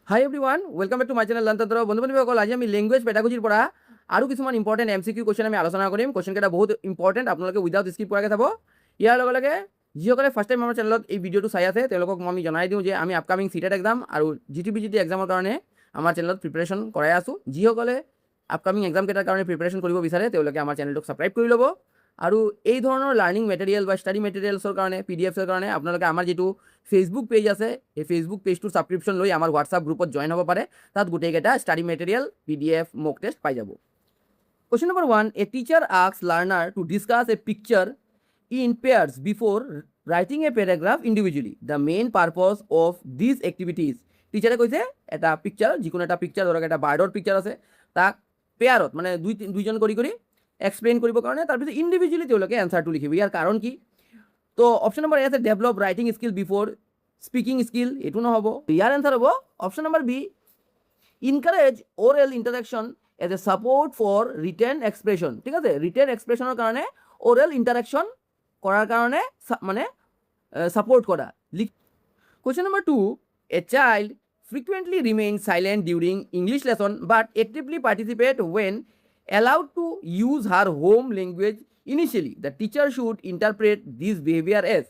High everyone, welcome back to my channel লাৰ্নতন্ত্ৰ। বন্ধুসকল, আজি আমি লেংগুৱেজ পেডাগজিৰ পৰা আৰু কিছুমান ইম্পৰ্টেণ্ট MCQ কুৱেশ্যন আমি আলোচনা কৰিম। কুৱেশ্যনকেইটা বহুত ইম্পৰ্টেণ্ট, আপোনালোকে উইদাউট স্কিপ কৰাকৈ চাব। ইয়াৰ লগে লগে যিসকলে ফাৰ্ষ্ট টাইম আমাৰ চেনেলত এই ভিডিঅ'টো চাই আছে তেওঁলোকক আমি জনাই দিওঁ যে আমি আপকামিং CTET এক্সাম আৰু GTPGT এক্সামৰ কাৰণে আমাৰ চেনেলত প্ৰিপেৰেশ্যন কৰাই আছোঁ। যিসকলে আপকামিং এক্সামকেইটাৰ কাৰণে প্ৰিপেৰেশ্যন কৰিব বিচাৰে তেওঁলোকে আমাৰ চেনেলটোক ছাবস্ক্ৰাইব কৰি ল'ব। আৰু এই ধৰণৰ লাৰ্ণিং মেটেৰিয়েল বা ষ্টাডি মেটেৰিয়েলছৰ কাৰণে PDFছৰ কাৰণে আপোনালোকে আমাৰ যিটো ফেচবুক পেজ আছে এই ফেচবুক পেজটোৰ ছাবস্ক্ৰিপশ্যন লৈ আমাৰ হোৱাটছআপ গ্ৰুপত জইন হ'ব পাৰে। তাত গোটেইকেইটা ষ্টাডি মেটেৰিয়েল PDF মক টেষ্ট পাই যাব। Question number 1, a teacher asks learner to discuss a picture in pairs before writing a paragraph individually. The main purpose of these activities. টিচাৰে কৈছে এটা পিকচাৰ, যিকোনো এটা পিকচাৰ, ধৰক এটা বাৰ্ডৰ পিকচাৰ আছে, তাক পেয়াৰত মানে দুইজন কৰি এক্সপ্লেইন কৰিবৰ কাৰণে তাৰপিছত ইণ্ডিভিজুৱেলি তেওঁলোকে এনচাৰটো লিখিব। ইয়াৰ কাৰণ কি? তো অপশ্যন নম্বৰ এ আছে develop writing skill before speaking skill, এইটো নহ'ব। ইয়াৰ এনচাৰ হ'ব option number B, encourage oral interaction as a support for written expression. ঠিক আছে, ৰিটেন এক্সপ্ৰেশ্যনৰ কাৰণে অৰেল ইণ্টাৰেকশ্যন কৰাৰ কাৰণে মানে ছাপোৰ্ট কৰা। Question number 2, a child frequently remains silent during English lesson but actively participate when allowed to use her home language initially. The teacher should interpret this behavior as,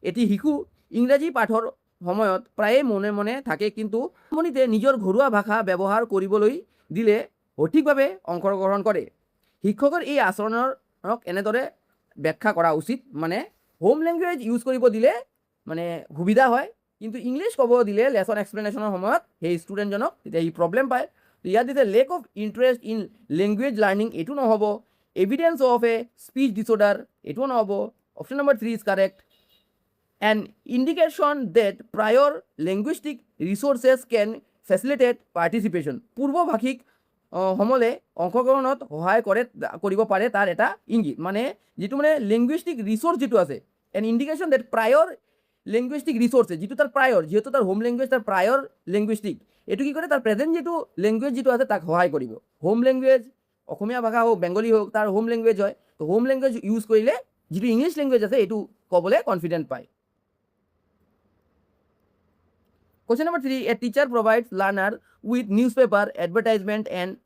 এটি শিশু ইংৰাজী পাঠৰ সময়ত প্ৰায়ে মনে মনে থাকে কিন্তু মনিতে নিজৰ ঘৰুৱা ভাষা ব্যৱহাৰ কৰিবলৈ দিলে সঠিকভাৱে অংশগ্ৰহণ কৰে। শিক্ষকৰ এই আচৰণক এনেদৰে ব্যাখ্যা কৰা উচিত, মানে হোম লেংগুৱেজ ইউজ কৰিব দিলে মানে সুবিধা হয়, কিন্তু ইংলিছ ক'ব দিলে লেচন এক্সপ্লেনেশ্যনৰ সময়ত সেই ষ্টুডেণ্টজনক তেতিয়া ই প্ৰব্লেম পায়। ইয়াত দিছে lack of interest in language learning, এইটো নহ'ব। Evidence of a speech disorder, এইটোও নহ'ব। Option number 3 is correct. An indication that prior linguistic resources can facilitate participation, পূৰ্বভাষিক সমলে অংশগ্ৰহণত সহায় কৰিব পাৰে তাৰ এটা ইংগিত, মানে যিটো মানে লেংগুৱেষ্টিক ৰিচোৰ্চ যিটো আছে, an indication that prior linguistic resources, যিটো তাৰ প্ৰায়ৰ, যিহেতু তাৰ হোম লেংগুৱেজ তাৰ প্ৰায়ৰ লেংগুৱেষ্টিক, এইটো কি কৰে তাৰ প্ৰেজেণ্ট যিটো লেংগুৱেজ যিটো আছে তাক সহায় কৰিব। হোম লেংগুৱেজ অসমীয়া ভাষা হওক বেংগলী হওক তাৰ হোম লেংগুৱেজ হয়, তো হোম লেংগুৱেজ ইউজ কৰিলে যিটো ইংলিছ লেংগুৱেজ আছে এইটো ক'বলৈ কনফিডেণ্ট পায়। Question number 3, a teacher provides learner with newspaper, advertisement and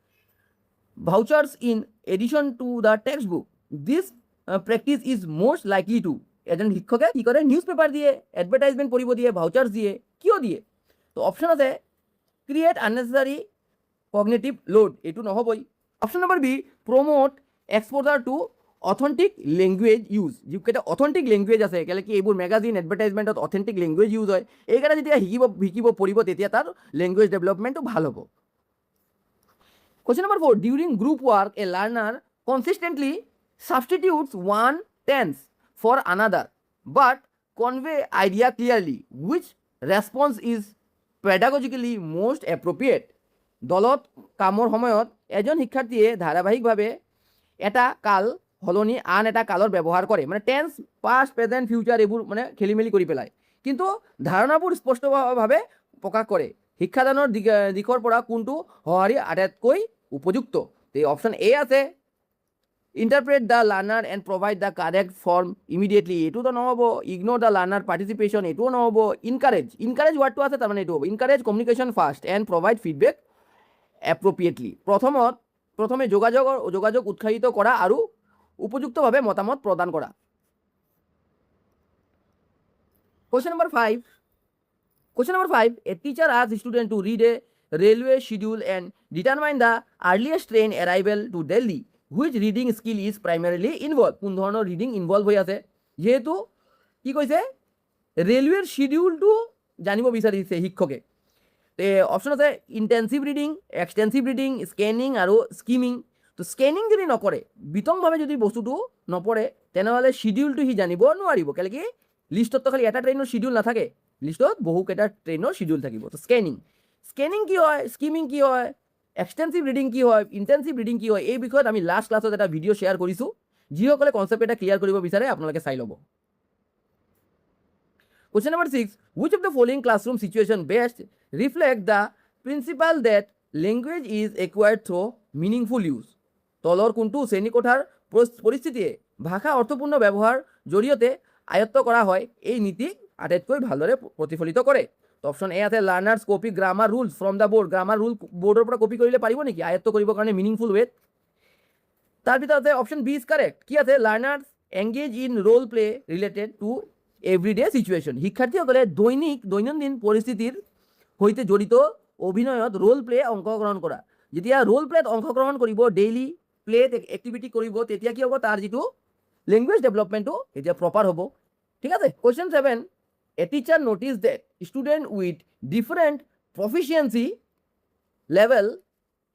vouchers in addition to the textbook. This practice is most likely to, এজন শিক্ষকে কি কৰে নিউজ পেপাৰ দিয়ে, এডভাৰটাইজমেণ্ট কৰিব দিয়ে, ভাউচাৰ্ছ দিয়ে, কিয় দিয়ে? তো অপশ্যন আছে ক্ৰিয়েট আননেচেচাৰী কগনেটিভ লোড, এইটো নহ'বই। Option number B, promote exposure to authentic language use, যিকেইটা অথেণ্টিক লেংগুৱেজ আছে, কেলৈ কি এইবোৰ মেগাজিন এডভাৰটাইজমেণ্টত অথেণ্টিক লেংগুৱেজ ইউজ হয়, এইকাৰণে যেতিয়া শিকিব পঢ়িব তেতিয়া তাৰ লেংগুৱেজ ডেভেলপমেণ্টটো ভাল হ'ব। Question number 4, during group work a learner consistently substitutes one tense for another but convey idea clearly. Which response is pedagogically most appropriate? দলত কামৰ সময়ত এজন শিক্ষাৰ্থীয়ে ধাৰাবাহিকভাৱে এটা কাল সলনি আন এটা কালৰ ব্যৱহাৰ কৰে, মানে টেন্স পাষ্ট প্ৰেজেণ্ট ফিউচাৰ এইবোৰ মানে খেলি মেলি কৰি পেলায়, কিন্তু ধাৰণাবোৰ স্পষ্টভাৱে প্ৰকাশ কৰে। শিক্ষাদানৰ দিশৰ পৰা কোনটো সঁহাৰি আটাইতকৈ উপযুক্ত? এই অপশ্যন এ আছে interpret the learner and provide the correct form immediately, এইটোতো নহ'ব। ইগন'ৰ দ্য লাৰ্ণাৰ পাৰ্টিচিপেশ্যন, এইটোও নহ'ব। ইনকাৰেজ ৱাৰ্ডটো আছে তাৰমানে এইটো হ'ব। Encourage communication first and provide feedback appropriately, প্ৰথমে যোগাযোগ উৎসাহিত কৰা আৰু উপযুক্তভাৱে মতামত প্ৰদান কৰা। Question number 5, a teacher asks student to read a railway schedule and determine the earliest train arrival to Delhi. Which reading skill is primarily involved? কোন ধৰণৰ ৰিডিং ইনভলভ হৈ আছে? যিহেতু কি কৈছে ৰেলৱেৰ শিডিউলটো জানিব বিচাৰিছে শিক্ষকে। তে অপশ্যন আছে intensive reading, extensive reading, scanning আৰু স্কিমিং। তো স্কেনিং যদি নকৰে, বিতংভাৱে যদি বস্তুটো নপঢ়ে, তেনেহ'লে শিডিউলটো সি জানিব নোৱাৰিব, কেলৈ কি লিষ্টততো খালি এটা ট্ৰেইনৰ শিডিউল নাথাকে, লিষ্টত বহুকেইটা ট্ৰেইনৰ শিডিউল থাকিব। তো স্কেনিং কি হয়, স্কিমিং কি হয়, এক্সটেনচিভ ৰিডিং কি হয়, ইণ্টেনচিভ ৰিডিং কি হয়, এই বিষয়ত আমি লাষ্ট ক্লাছত এটা ভিডিঅ' শ্বেয়াৰ কৰিছোঁ। যিসকলে কনচেপ্ট এটা ক্লিয়াৰ কৰিব বিচাৰে আপোনালোকে চাই ল'ব। Question number 6, which of the following classroom situation best reflect the principle that language is acquired through meaningful use? তলৰ কোনটো শ্ৰেণীকোঠাৰ পৰিস্থিতিয়ে ভাষা অৰ্থপূৰ্ণ ব্যৱহাৰ জৰিয়তে আয়ত্ত কৰা হয় এই নীতিক আটাইতকৈ ভালদৰে প্ৰতিফলিত কৰে? তো অপশ্যন এ আছে learners copy grammar rules from the board. Grammar rule বৰ্ডৰ পৰা কপি কৰিলে পাৰিব নেকি আয়ত্ত কৰিবৰ কাৰণে মিনিংফুল ৱেত। তাৰ ভিতৰত আছে অপশ্যন বি ইজ কাৰেক্ট। কি আছে learners engage in role play related to everyday situation. শিক্ষাৰ্থীসকলে দৈনন্দিন পৰিস্থিতিৰ সৈতে জড়িত অভিনয়ত ৰোল প্লে অংশগ্ৰহণ কৰা। যেতিয়া ৰোল প্লেত অংশগ্ৰহণ কৰিব ডেইলি প্লেত এক্টিভিটি কৰিব তেতিয়া কি হ'ব তাৰ যিটো লেংগুৱেজ ডেভেলপমেণ্টটো এতিয়া প্ৰপাৰ হ'ব। ঠিক আছে। Question 7 a teacher notice that student with different proficiency level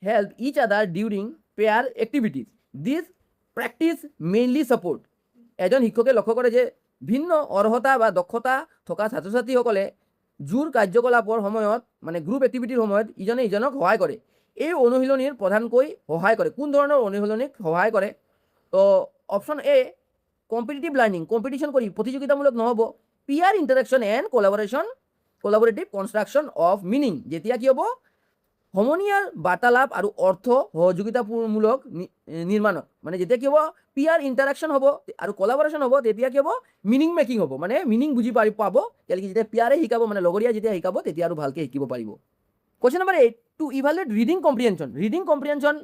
help each other during pair activities this practice mainly support. এজন শিক্ষকে লক্ষ্য কৰে যে ভিন্ন অৰ্হতা বা দক্ষতা থকা ছাত্ৰ ছাত্ৰীসকলে জোৰ কাৰ্যকলাপৰ সময়ত মানে গ্ৰুপ এক্টিভিটিৰ সময়ত ইজনে ইজনক সহায় কৰে। এই অনুশীলনীৰ প্ৰধানকৈ সহায় কৰে। কোন ধৰণৰ অনুশীলনীক সহায় কৰে? তো option A competitive learning, competition কৰি প্ৰতিযোগিতামূলক নহ'ব। Peer interaction and collaborative construction of meaning, যেতিয়া কি হ'ব সমনীয়াৰ বাৰ্তালাপ আৰু অৰ্থ সহযোগিতামূলক নিৰ্মাণত, মানে যেতিয়া কি হ'ব পিয়াৰ ইণ্টাৰেকশ্যন হ'ব আৰু কলাবৰেশ্যন হ'ব তেতিয়া কি হ'ব মিনিং মেকিং হ'ব, মানে মিনিং বুজি পাব। তেওঁলোকে যেতিয়া পিয়াৰে শিকাব মানে লগৰীয়া যেতিয়া শিকাব তেতিয়া আৰু ভালকৈ শিকিব পাৰিব। Question number 8 to evaluate reading comprehension. Reading comprehension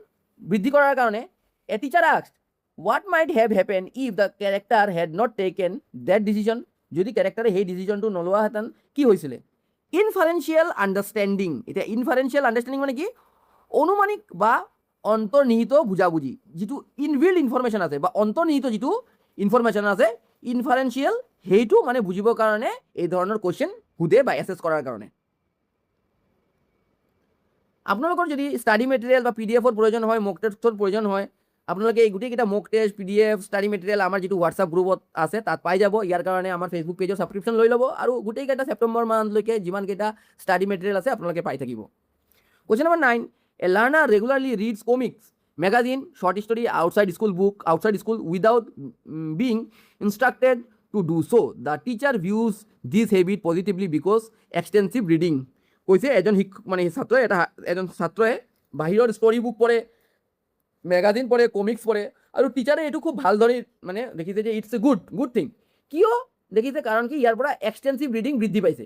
বৃদ্ধি কৰাৰ কাৰণে a teacher asked what might have happen if the character had not taken that decision. যদি কেৰেক্টাৰে সেই ডিচিশ্যনটো নলোৱাহেঁতেন কি হৈছিলে? Inferential understanding. এতিয়া ইনফাৰেঞ্চিয়েল আণ্ডাৰষ্টেণ্ডিং মানে কি? অনুমানিক বা অন্তৰ্নিহিত বুজাবুজি, যিটো ইনবিল্ড ইনফৰমেশ্যন আছে বা অন্তৰ্নিহিত যিটো ইনফৰমেশ্যন আছে ইনফাৰেঞ্চিয়েল, সেইটো মানে বুজিবৰ কাৰণে এই ধৰণৰ কুৱেশ্যন সোধে বা এছেছ কৰাৰ কাৰণে। আপোনালোকৰ যদি ষ্টাডি মেটেৰিয়েল বা PDF প্ৰয়োজন হয়, মক টেষ্টৰ প্ৰয়োজন হয়, আপোনালোকে এই গোটেইকেইটা মক টেষ্ট PDF ষ্টাডি মেটেৰিয়েল আমাৰ যিটো হোৱাটছআপ গ্ৰুপত আছে তাত পাই যাব। ইয়াৰ কাৰণে আমাৰ ফেচবুক পেজৰ ছাবস্ক্ৰিপশ্যন লৈ ল'ব আৰু গোটেইকেইটা ছেপ্টেম্বৰ মান্থলৈকে যিমানকেইটা ষ্টাডি মেটেৰিয়েল আছে আপোনালোকে পাই থাকিব। Question number 9 a learner regularly reads comics magazine short story outside school without being instructed to do so' the teacher views this habit positively because extensive reading. কৈছে এজন এজন ছাত্ৰই বাহিৰৰ ষ্টৰি বুক পঢ়ে, মেগাজিন পঢ়ে, কমিক্স পঢ়ে আৰু টিচাৰে এইটো খুব ভালদৰে মানে দেখিছে যে ইটছ এ গুড থিং। কিয় দেখিছে? কাৰণ কি ইয়াৰ পৰা এক্সটেনচিভ ৰিডিং বৃদ্ধি পাইছে।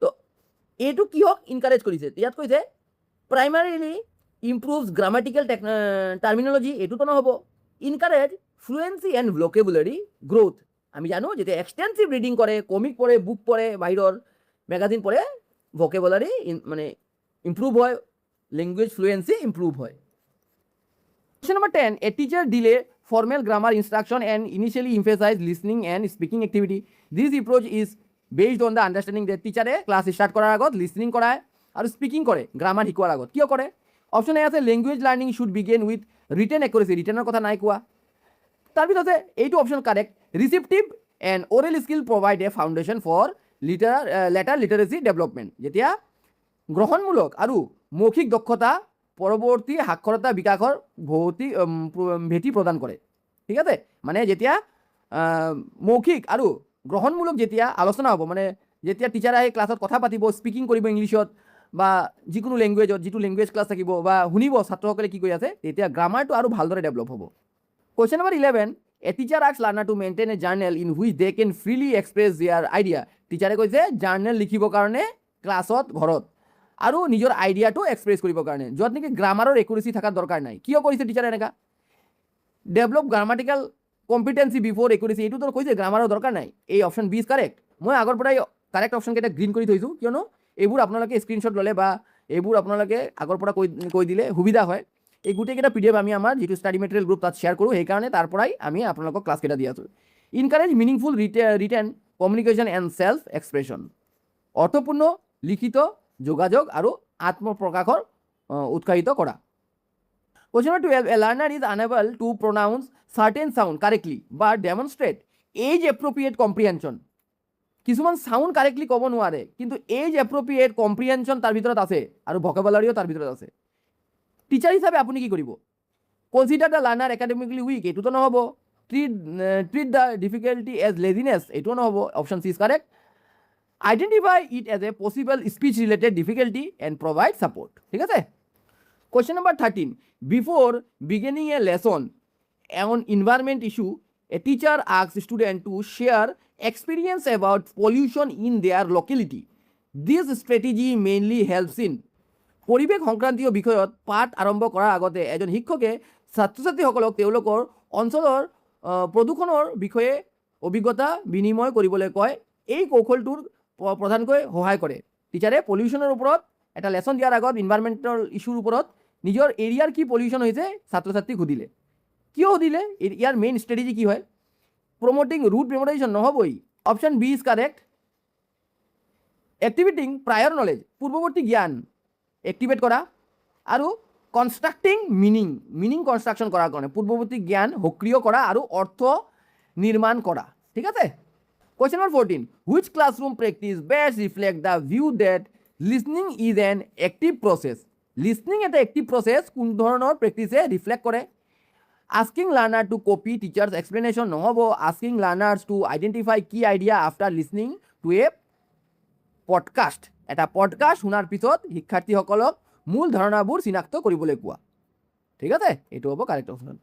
তো এইটো কিহক ইনকাৰেজ কৰিছে? ইয়াত কৈছে প্ৰাইমাৰীলি ইম্প্ৰুভছ গ্ৰামাটিকেল টাৰ্মিনলজি, এইটোতো নহ'ব। Encourage ফ্লুৱেঞ্চি and ভকেবুলাৰী growth. আমি জানো যেতিয়া এক্সটেনচিভ ৰিডিং কৰে, কমিক পঢ়ে, বুক পঢ়ে, বাহিৰৰ মেগাজিন পঢ়ে, ভকেবুলাৰী মানে ইম্প্ৰুভ হয়, লেংগুৱেজ ফ্লুৱেঞ্চি ইম্প্ৰুভ হয়। Question number 10 a teacher delay formal grammar instruction and initially emphasize listening and speaking activity. This approach is based on the understanding that teacher class start কৰাৰ আগত listening কৰায় আৰু speaking কৰে grammar শিকোৱাৰ আগত। কিয় কৰে? অপশ্যন এ আছে language learning should begin with written accuracy. ৰিটেনৰ কথা নাই কোৱা। তাৰপিছত আছে এইটো option correct receptive and oral skill provide a foundation for later literacy development. যেতিয়া গ্ৰহণমূলক আৰু মৌখিক দক্ষতা পৰৱৰ্তী সাক্ষৰতা বিকাশৰ ভেটি প্ৰদান কৰে। ঠিক আছে, মানে যেতিয়া মৌখিক আৰু গ্ৰহণমূলক যেতিয়া আলোচনা হ'ব, মানে যেতিয়া টিচাৰে আহি ক্লাছত কথা পাতিব, স্পিকিং কৰিব ইংলিছত বা যিকোনো লেংগুৱেজত, যিটো লেংগুৱেজ ক্লাছ থাকিব বা শুনিব ছাত্ৰসকলে কি কৈ আছে, তেতিয়া গ্ৰামাৰটো আৰু ভালদৰে ডেভেলপ হ'ব। Question number 11 a teacher asks learner to maintain a journal in which they can freely express their idea. টিচাৰে কৈছে জাৰ্নেল লিখিবৰ কাৰণে ক্লাছত, ঘৰত আৰু নিজৰ আইডিয়াটো এক্সপ্ৰেছ কৰিবৰ কাৰণে, য'ত নেকি গ্ৰামাৰৰ একুৰেচি থকাৰ দৰকাৰ নাই। কিয় কৰিছে টিচাৰে এনেকুৱা? ডেভেলপ গ্ৰামাটিকেল কম্পিটেঞ্চি বিফৰ একুৰেচি, এইটোতো কৈছে গ্ৰামাৰৰ দৰকাৰ নাই। এই অপশ্যন বি ইজ কাৰেক্ট। মই আগৰ পৰাই কাৰেক্ট অপশ্যনকেইটা গ্ৰীণ কৰি থৈছোঁ, কিয়নো এইবোৰ আপোনালোকে স্ক্ৰীনশ্বট ল'লে বা এইবোৰ আপোনালোকে আগৰ পৰা কৈ দিলে সুবিধা হয়। এই গোটেইকেইটা PDF আমি আমাৰ যিটো ষ্টাডি মেটেৰিয়েল গ্ৰুপ তাত শ্বেয়াৰ কৰোঁ, সেইকাৰণে তাৰ পৰাই আমি আপোনালোকক ক্লাছকেইটা দি আছোঁ। Encourage meaningful written communication and self expression. অৰ্থপূৰ্ণ লিখিত যোগাযোগ আৰু আত্মপ্ৰকাশৰ উৎসাহিত কৰা। Question number 12 a learner is unable to pronounce certain sound correctly but demonstrate age appropriate comprehension. কিছুমান সাউন্ড কাৰেক্টলি ক'ব নোৱাৰে কিন্তু এজ এপ্ৰপ্ৰিয়েট কম্প্ৰিহেনশ্যন তাৰ ভিতৰত আছে আৰু ভকেবুলাৰীও তাৰ ভিতৰত আছে। টিচাৰ হিচাপে আপুনি কি কৰিব? Consider the learner academically weak, এইটোতো নহ'ব। Treat the difficulty as laziness, এইটোও নহ'ব। Option C is correct. Identify it as a possible speech related difficulty and provide support. ঠিক আছে। Question number 13 before beginning a lesson on environment issue a teacher asks student to share experience about pollution in their locality. This strategy mainly helps in পৰিৱেশ সংক্ৰান্তীয় বিষয়ত পাঠ আৰম্ভ কৰাৰ আগতে এজন শিক্ষকে ছাত্ৰ ছাত্ৰীসকলক তেওঁলোকৰ অঞ্চলৰ প্ৰদূষণৰ বিষয়ে অভিজ্ঞতা বিনিময় কৰিবলৈ কয়। এই কৌশলটোৰ প্ৰধানকৈ সহায় কৰে। টিচাৰে পলিউশ্যনৰ ওপৰত এটা লেচন দিয়াৰ আগত ইনভাইৰমেণ্টেল ইছ্যুৰ ওপৰত নিজৰ এৰিয়াৰ কি পলিউশ্যন হৈছে ছাত্ৰ ছাত্ৰীক সুধিলে। কিয় সুধিলে? ইয়াৰ মেইন ষ্ট্ৰেটেজি কি হয়? প্ৰমোটিং ৰুট মেমৰাইজেশ্যন নহ'বই। Option B is correct. Activating prior knowledge পূৰ্বৱৰ্তী জ্ঞান এক্টিভেট কৰা আৰু কনষ্ট্ৰাক্টিং মিনিং কনষ্ট্ৰাকশ্যন কৰাৰ কাৰণে পূৰ্বৱৰ্তী জ্ঞান সক্ৰিয় কৰা আৰু অৰ্থ নিৰ্মাণ কৰা। ঠিক আছে। Question number 14, which classroom practice best reflect the view that listening is an active process. Listening এটা এক্টিভ প্ৰচেছ কোন ধৰণৰ প্ৰেক্টিছে ৰিফ্লেক্ট কৰে? Asking learner to copy teacher's explanation নহ'ব। Asking learners to identify key idea after listening to a podcast. এটা podcast শুনাৰ পিছত শিক্ষাৰ্থীসকলক মূল ধাৰণাবোৰ চিনাক্ত কৰিবলৈ কোৱা। ঠিক আছে, এইটো হ'ব correct option.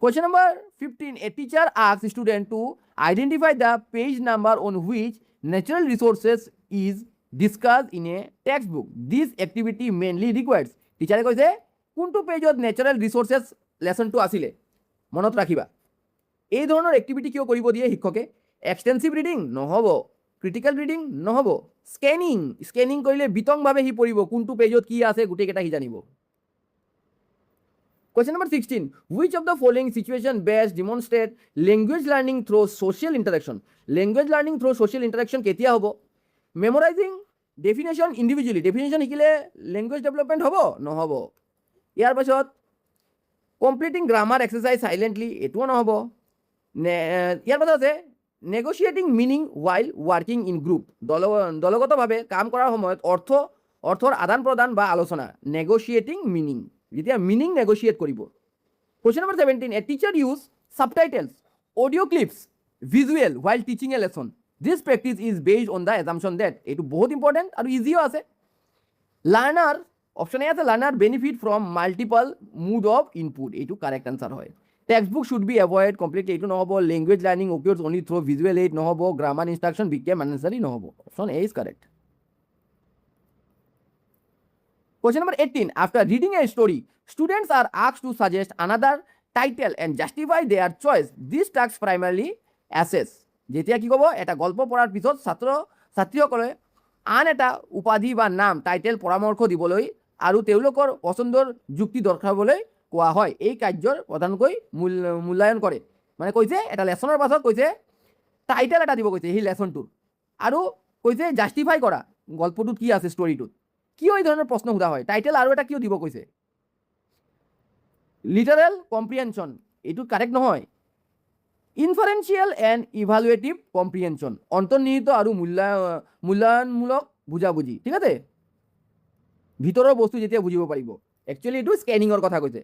Question number 15, a teacher ask student to identify the page number on which natural resources is discuss in a text book. This activity mainly requires. টিচাৰে কৈছে কোনটো পেজত নেচাৰেল ৰিচোৰ্চেছ লেচনটো আছিলে মনত ৰাখিবা। এই ধৰণৰ এক্টিভিটি কিয় কৰিব দিয়ে শিক্ষকে? এক্সটেনচিভ ৰিডিং নহ'ব, ক্ৰিটিকেল ৰিডিং নহ'ব, স্কেনিং কৰিলে বিতংভাৱে সি পঢ়িব কোনটো পেজত কি আছে গোটেইকেইটা সি জানিব। Question number 16, which of the following situation best demonstrate language learning through social interaction. Language learning through social interaction কেতিয়া হ'ব? মেমৰাইজিং ডেফিনেশ্যন ইণ্ডিভিজুৱেলি, ডেফিনেশ্যন শিকিলে লেংগুৱেজ ডেভেলপমেণ্ট হ'ব নহ'ব। ইয়াৰ পাছত কমপ্লিটিং গ্ৰামাৰ এক্সাৰচাইজ চাইলেণ্টলি, এইটোও নহ'ব। ইয়াৰ পাছত আছে negotiating meaning while working in group, দলগতভাৱে কাম কৰাৰ সময়ত অৰ্থৰ আদান প্ৰদান বা আলোচনা। নেগ'চিয়েটিং মিনিং, যেতিয়া মিনিং নেগ'চিয়েট কৰিব। Question number 17, a teacher use subtitles audio' clips visual while teaching a lesson. This practice is based on the assumption that. এইটো বহুত ইম্পৰ্টেণ্ট আৰু ইজিও আছে। লাৰ্ণাৰ অপশ্যন এ আছে learner benefit from multiple mode of input, এইটো correct answer হয়। Text book should be avoid completely, এইটো নহ'ব। Language learning occurs only through visual aid নহ'ব। গ্ৰামাৰ ইনষ্ট্ৰাকশ্যন বিকেম আননেচেছাৰী নহ'ব। Option A is correct. Question number 18, after reading a story, students are asked to suggest another title and justify their choice. This task primarily assess. যেতিয়া কি ক'ব? এটা গল্প পঢ়াৰ পিছত ছাত্ৰীসকলে আন এটা উপাধি বা নাম টাইটেল পৰামৰ্শ দিবলৈ আৰু তেওঁলোকৰ পচন্দৰ যুক্তি দৰ্শাবলৈ কোৱা হয়। এই কাৰ্যৰ প্ৰধানকৈ মূল্যায়ন কৰে। মানে কৈছে এটা লেচনৰ পাছত কৈছে টাইটেল এটা দিব কৈছে সেই লেচনটোৰ, আৰু কৈছে জাষ্টিফাই কৰা গল্পটোত কি আছে ষ্টৰিটোত। কিয় এই ধৰণৰ প্ৰশ্ন সোধা হয়? টাইটেল আৰু এটা কিয় দিব কৈছে? লিটাৰেল কম্প্ৰিহেনশ্যন, এইটো কাৰেক্ট নহয়। ইনফাৰেঞ্চিয়েল এণ্ড ইভালুৱেটিভ কম্প্ৰিহেনশ্যন, অন্তৰ্নিহিত আৰু মূল্যায়নমূলক বুজাবুজি। ঠিক আছে, ভিতৰৰ বস্তু যেতিয়া বুজিব পাৰিব। একচুৱেলি এইটো স্কেনিঙৰ কথা কৈছে।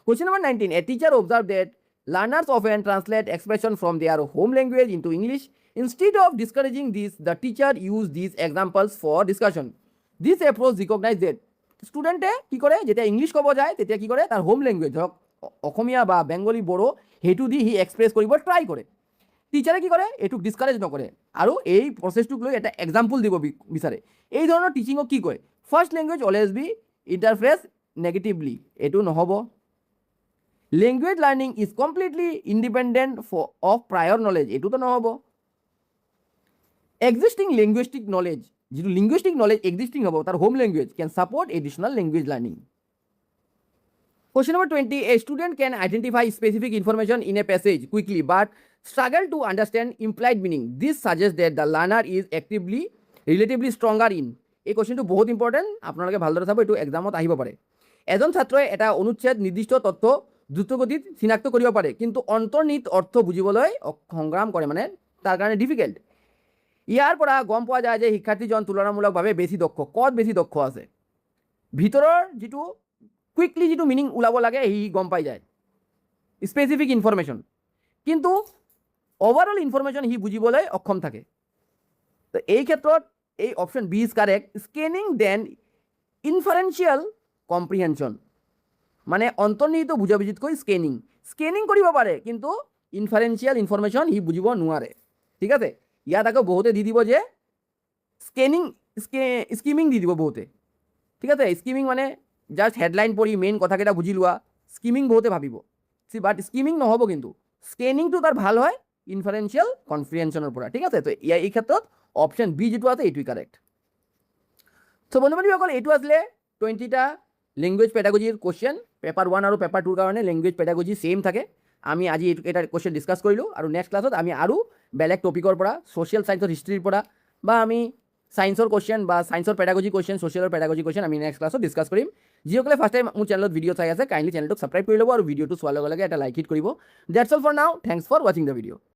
Question number 19, a teacher observe that learners often translate expression from their home language into English. Instead of discouraging this, the teacher used these examples for discussion. This approach recognized that ষ্টুডেণ্টে কি কৰে যেতিয়া English ক'ব যায় তেতিয়া কি কৰে তাৰ home language ধৰক অসমীয়া বা বেংগলী বড়ো সেইটো দি সি এক্সপ্ৰেছ কৰিব ট্ৰাই কৰে। টিচাৰে কি কৰে? এইটোক ডিছকাৰেজ নকৰে আৰু এই প্ৰচেছটোক লৈ এটা এক্সাম্পল দিব বিচাৰে। এই ধৰণৰ টিচিঙক কি কয়? First language always be interference negatively, এইটো নহ'ব। Language learning is completely independent of prior knowledge, এইটোতো নহ'ব। এক্সিষ্টিং লিংগুইষ্টিক নলেজ, যিটো লিংগুইষ্টিক নলেজ এক্সিষ্টিং হ'ব তাৰ home language can support additional language learning. Question number 20, a student can identify specific information in a passage quickly but struggle to understand implied meaning. This suggest that the learner is relatively stronger in. এই কুৱেশ্যনটো বহুত important, আপোনালোকে ভালদৰে চাব, এইটো এক্সামত আহিব পাৰে। এজন ছাত্ৰই এটা অনুচ্ছেদ নিৰ্দিষ্ট তথ্য দ্ৰুতগতিত চিনাক্ত কৰিব পাৰে কিন্তু অন্তৰ্নিহিত অৰ্থ বুজিবলৈ সংগ্ৰাম কৰে, মানে তাৰ কাৰণে ডিফিকাল্ট। ইয়াৰ পৰা গম পোৱা যায় যে শিক্ষাৰ্থীজন তুলনামূলকভাৱে বেছি দক্ষ। ক'ত বেছি দক্ষ আছে? ভিতৰৰ যিটো কুইকলি যিটো মিনিং ওলাব লাগে সি গম পাই যায়, স্পেচিফিক ইনফৰমেশ্যন, কিন্তু অভাৰঅল ইনফৰমেশ্যন সি বুজিবলৈ অক্ষম থাকে। তো এই ক্ষেত্ৰত এই option B is correct. Scanning than inferential comprehension, মানে অন্তৰ্নিহিত বুজাবুজিতকৈ স্কেনিং কৰিব পাৰে কিন্তু ইনফাৰেঞ্চিয়েল ইনফৰমেশ্যন সি বুজিব নোৱাৰে। ঠিক আছে, ইয়াত আকৌ বহুতে দি দিব যে স্কিমিং দি দিব বহুতে, ঠিক আছে। স্কিমিং মানে জাষ্ট হেডলাইন পঢ়ি মেইন কথাকেইটা বুজি লোৱা, স্কিমিং বহুতে ভাবিব, বাট স্কিমিং নহ'ব, কিন্তু স্কেনিংটো তাৰ ভাল হয় ইনফাৰেঞ্চিয়েল কনফাৰেঞ্চনৰ পৰা, ঠিক আছে। তো এই ক্ষেত্ৰত অপশ্যন বি যিটো আছে এইটোৱে কাৰেক্ট। চ' বন্ধু বান্ধৱীসকল, এইটো আছিলে 20টা লেংগুৱেজ পেডাগজিৰ কুৱেশ্যন। পেপাৰ 1 আৰু পেপাৰ 2ৰ কাৰণে লেংগুৱেজ পেডাগজি ছেইম থাকে। আমি আজি এটা কুৱেশ্যন ডিছকাছ কৰিলোঁ, আৰু নেক্সট ক্লাছত আমি আৰু বেলেগ টপিকৰ পৰা, ছ'চিয়েল ছায়েন্সৰ হিষ্ট্ৰীৰ পৰা, বা আমি ছায়েন্সৰ কুৱেশ্যন বা ছায়েন্সৰ পেডাগজি কুৱেশ্যন, ছ'চিয়েলৰ পেডাগজি কুৱেশ্যন আমি নেক্সট ক্লাছত ডিছকাছ কৰিম। যিসকলে ফাৰ্ষ্ট টাইম মোৰ চেনেলত ভিডিঅ' চাই আছে, কাইণ্ডলি চেনেলটোক ছাবস্ক্ৰাইব কৰি ল'ব, আৰু ভিডিঅ'টো চোৱাৰ লগে লগে এটা লাইক হিট কৰিব। ডেটছ অল ফৰ নাও, থেংকছ ফৰ ৱাচিং দ্য ভিডিঅ'।